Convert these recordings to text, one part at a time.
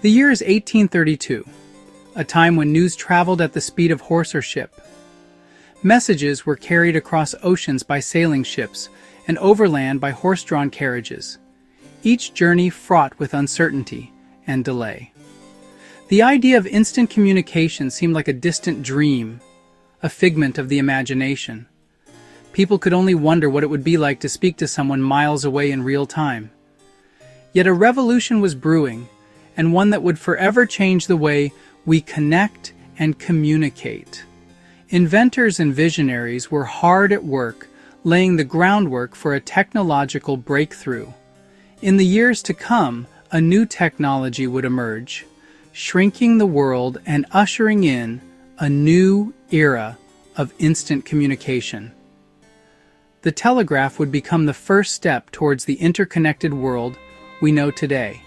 The year is 1832, a time when news traveled at the speed of horse or ship. Messages were carried across oceans by sailing ships and overland by horse-drawn carriages, each journey fraught with uncertainty and delay. The idea of instant communication seemed like a distant dream, a figment of the imagination. People could only wonder what it would be like to speak to someone miles away in real time. Yet a revolution was brewing, and one that would forever change the way we connect and communicate. Inventors and visionaries were hard at work, laying the groundwork for a technological breakthrough. In the years to come, a new technology would emerge, shrinking the world and ushering in a new era of instant communication. The telegraph would become the first step towards the interconnected world we know today.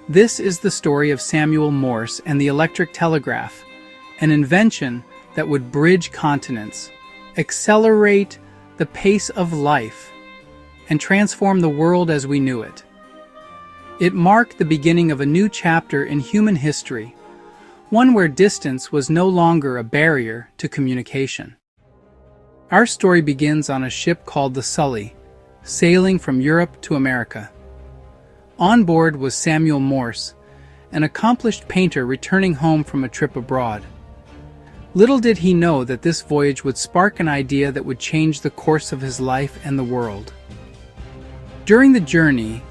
This is the story of Samuel Morse and the electric telegraph, an invention that would bridge continents, accelerate the pace of life, and transform the world as we knew it. It marked the beginning of a new chapter in human history, one where distance was no longer a barrier to communication. Our story begins on a ship called the Sully, sailing from Europe to America. On board was Samuel Morse, an accomplished painter returning home from a trip abroad. Little did he know that this voyage would spark an idea that would change the course of his life and the world. During the journey,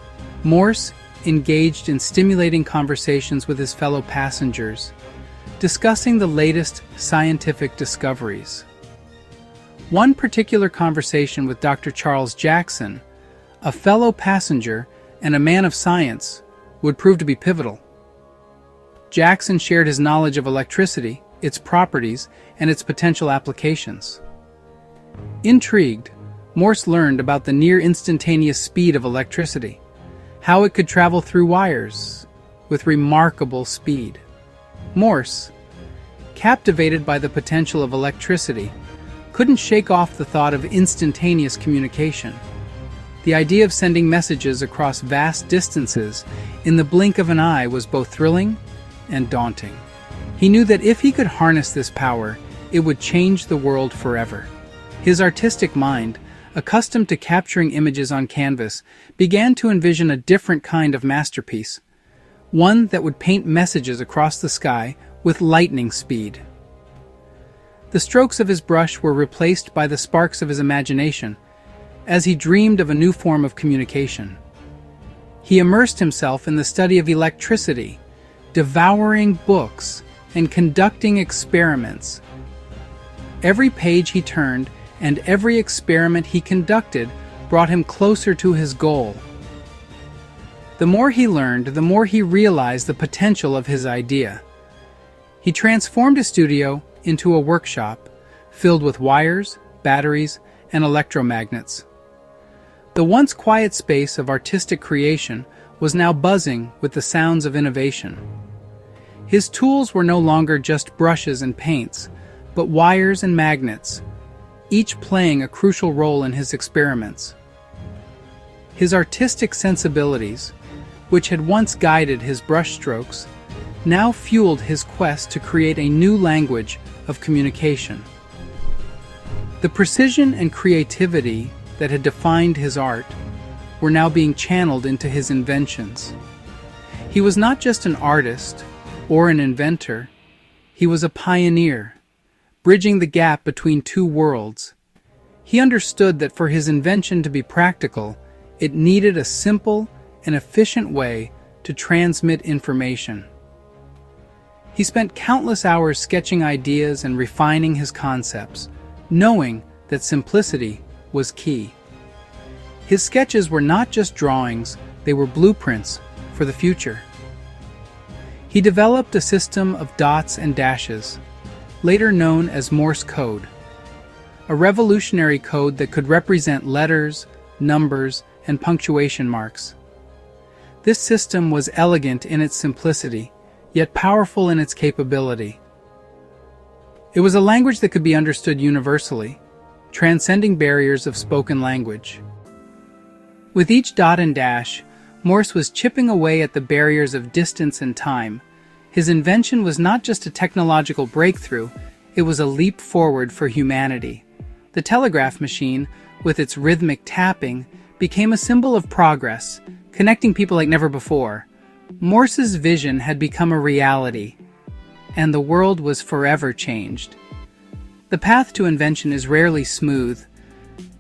Morse engaged in stimulating conversations with his fellow passengers, discussing the latest scientific discoveries. One particular conversation with Dr. Charles Jackson, a fellow passenger and a man of science, would prove to be pivotal. Jackson shared his knowledge of electricity, its properties, and its potential applications. Intrigued, Morse learned about the near-instantaneous speed of electricity, how it could travel through wires with remarkable speed. Morse, captivated by the potential of electricity, couldn't shake off the thought of instantaneous communication. The idea of sending messages across vast distances in the blink of an eye was both thrilling and daunting. He knew that if he could harness this power, it would change the world forever. His artistic mind, accustomed to capturing images on canvas, began to envision a different kind of masterpiece, one that would paint messages across the sky with lightning speed. The strokes of his brush were replaced by the sparks of his imagination, as he dreamed of a new form of communication. He immersed himself in the study of electricity, devouring books and conducting experiments. Every page he turned and every experiment he conducted brought him closer to his goal. The more he learned, the more he realized the potential of his idea. He transformed his studio into a workshop filled with wires, batteries, and electromagnets. The once quiet space of artistic creation was now buzzing with the sounds of innovation. His tools were no longer just brushes and paints, but wires and magnets, each playing a crucial role in his experiments. His artistic sensibilities, which had once guided his brushstrokes, now fueled his quest to create a new language of communication. The precision and creativity that had defined his art were now being channeled into his inventions. He was not just an artist or an inventor, he was a pioneer, bridging the gap between two worlds. He understood that for his invention to be practical, it needed a simple and efficient way to transmit information. He spent countless hours sketching ideas and refining his concepts, knowing that simplicity was key. His sketches were not just drawings, they were blueprints for the future. He developed a system of dots and dashes, later known as Morse code, a revolutionary code that could represent letters, numbers, and punctuation marks. This system was elegant in its simplicity, yet powerful in its capability. It was a language that could be understood universally, transcending barriers of spoken language. With each dot and dash, Morse was chipping away at the barriers of distance and time. His invention was not just a technological breakthrough, it was a leap forward for humanity. The telegraph machine, with its rhythmic tapping, became a symbol of progress, connecting people like never before. Morse's vision had become a reality, and the world was forever changed. The path to invention is rarely smooth,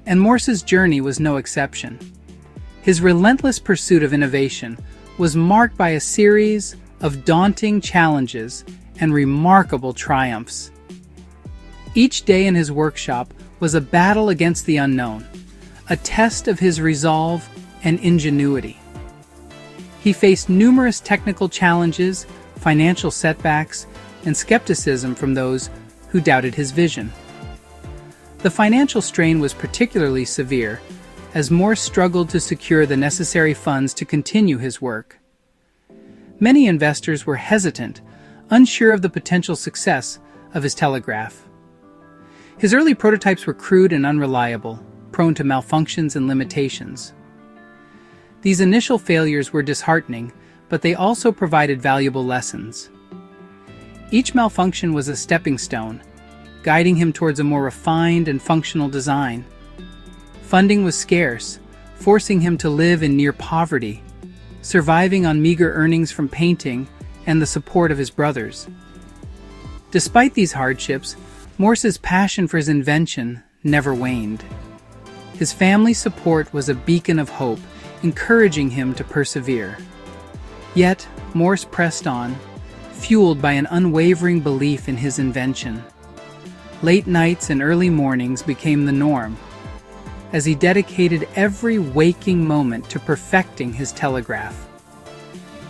and Morse's journey was no exception. His relentless pursuit of innovation was marked by a series of daunting challenges and remarkable triumphs. Each day in his workshop was a battle against the unknown, a test of his resolve and ingenuity. He faced numerous technical challenges, financial setbacks, and skepticism from those who doubted his vision. The financial strain was particularly severe, as Morse struggled to secure the necessary funds to continue his work. Many investors were hesitant, unsure of the potential success of his telegraph. His early prototypes were crude and unreliable, prone to malfunctions and limitations. These initial failures were disheartening, but they also provided valuable lessons. Each malfunction was a stepping stone, guiding him towards a more refined and functional design. Funding was scarce, forcing him to live in near poverty, surviving on meager earnings from painting and the support of his brothers. Despite these hardships, Morse's passion for his invention never waned. His family's support was a beacon of hope, encouraging him to persevere. Yet, Morse pressed on, fueled by an unwavering belief in his invention. Late nights and early mornings became the norm, as he dedicated every waking moment to perfecting his telegraph.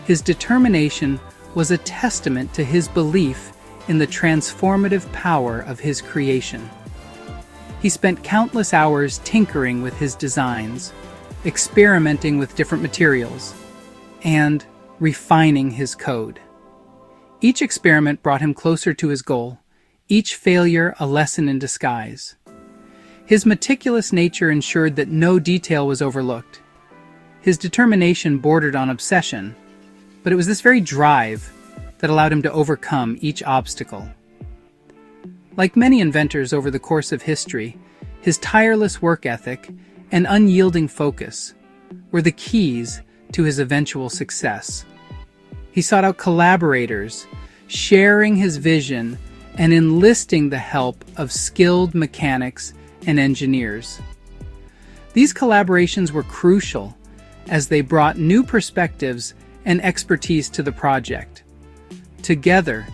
His determination was a testament to his belief in the transformative power of his creation. He spent countless hours tinkering with his designs, experimenting with different materials, and refining his code. Each experiment brought him closer to his goal, each failure a lesson in disguise. His meticulous nature ensured that no detail was overlooked. His determination bordered on obsession, but it was this very drive that allowed him to overcome each obstacle. Like many inventors over the course of history, his tireless work ethic and unyielding focus were the keys to his eventual success. He sought out collaborators, sharing his vision and enlisting the help of skilled mechanics and engineers. These collaborations were crucial as they brought new perspectives and expertise to the project. Together,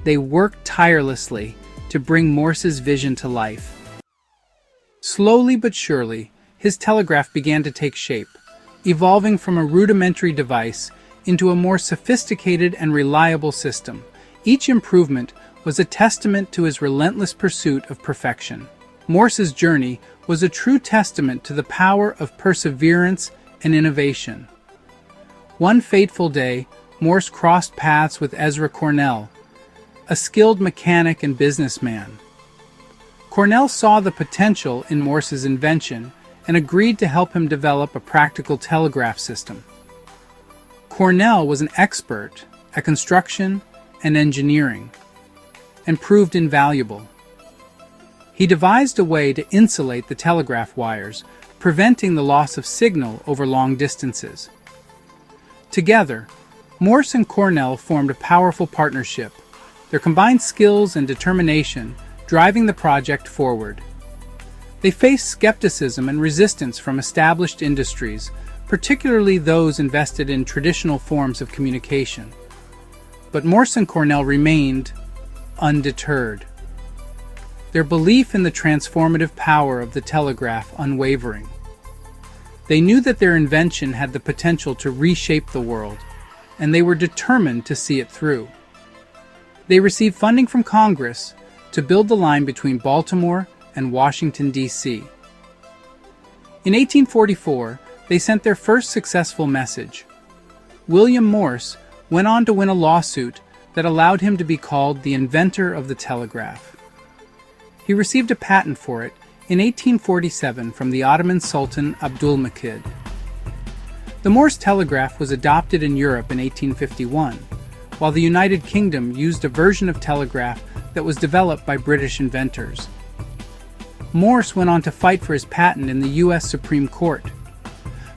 they worked tirelessly to bring Morse's vision to life. Slowly but surely, his telegraph began to take shape, evolving from a rudimentary device into a more sophisticated and reliable system. Each improvement was a testament to his relentless pursuit of perfection. Morse's journey was a true testament to the power of perseverance and innovation. One fateful day, Morse crossed paths with Ezra Cornell, a skilled mechanic and businessman. Cornell saw the potential in Morse's invention and agreed to help him develop a practical telegraph system. Cornell was an expert at construction and engineering and proved invaluable. He devised a way to insulate the telegraph wires, preventing the loss of signal over long distances. Together, Morse and Cornell formed a powerful partnership, their combined skills and determination driving the project forward. They faced skepticism and resistance from established industries, particularly those invested in traditional forms of communication. But Morse and Cornell remained undeterred, their belief in the transformative power of the telegraph unwavering. They knew that their invention had the potential to reshape the world, and they were determined to see it through. They received funding from Congress to build the line between Baltimore and Washington, D.C. In 1844, they sent their first successful message. William Morse went on to win a lawsuit that allowed him to be called the inventor of the telegraph. He received a patent for it in 1847 from the Ottoman Sultan Abdülmecid. The Morse telegraph was adopted in Europe in 1851, while the United Kingdom used a version of telegraph that was developed by British inventors. Morse went on to fight for his patent in the U.S. Supreme Court.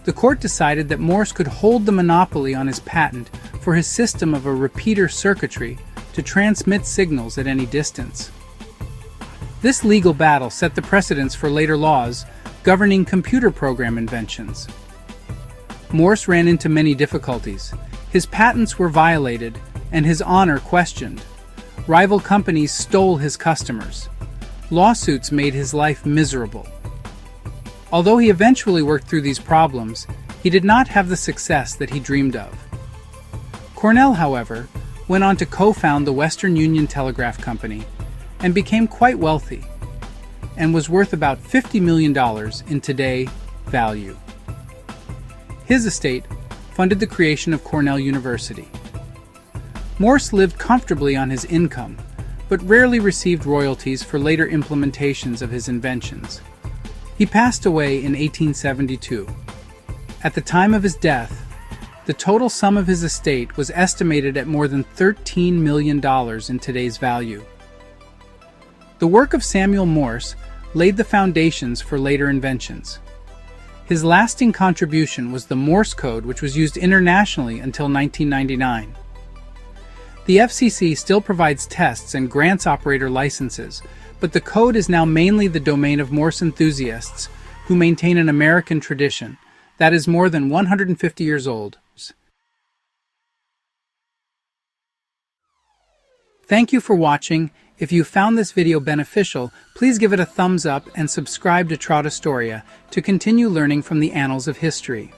The court decided that Morse could hold the monopoly on his patent for his system of a repeater circuitry to transmit signals at any distance. This legal battle set the precedents for later laws governing computer program inventions. Morse ran into many difficulties. His patents were violated and his honor questioned. Rival companies stole his customers. Lawsuits made his life miserable. Although he eventually worked through these problems, he did not have the success that he dreamed of. Cornell, however, went on to co-found the Western Union Telegraph Company and became quite wealthy, and was worth about $50 million in today's value. His estate funded the creation of Cornell University. Morse lived comfortably on his income, but rarely received royalties for later implementations of his inventions. He passed away in 1872. At the time of his death, the total sum of his estate was estimated at more than $13 million in today's value. The work of Samuel Morse laid the foundations for later inventions. His lasting contribution was the Morse code, which was used internationally until 1999. The FCC still provides tests and grants operator licenses, but the code is now mainly the domain of Morse enthusiasts who maintain an American tradition that is more than 150 years old. Thank you for watching. If you found this video beneficial, please give it a thumbs up and subscribe to Trotastoria to continue learning from the annals of history.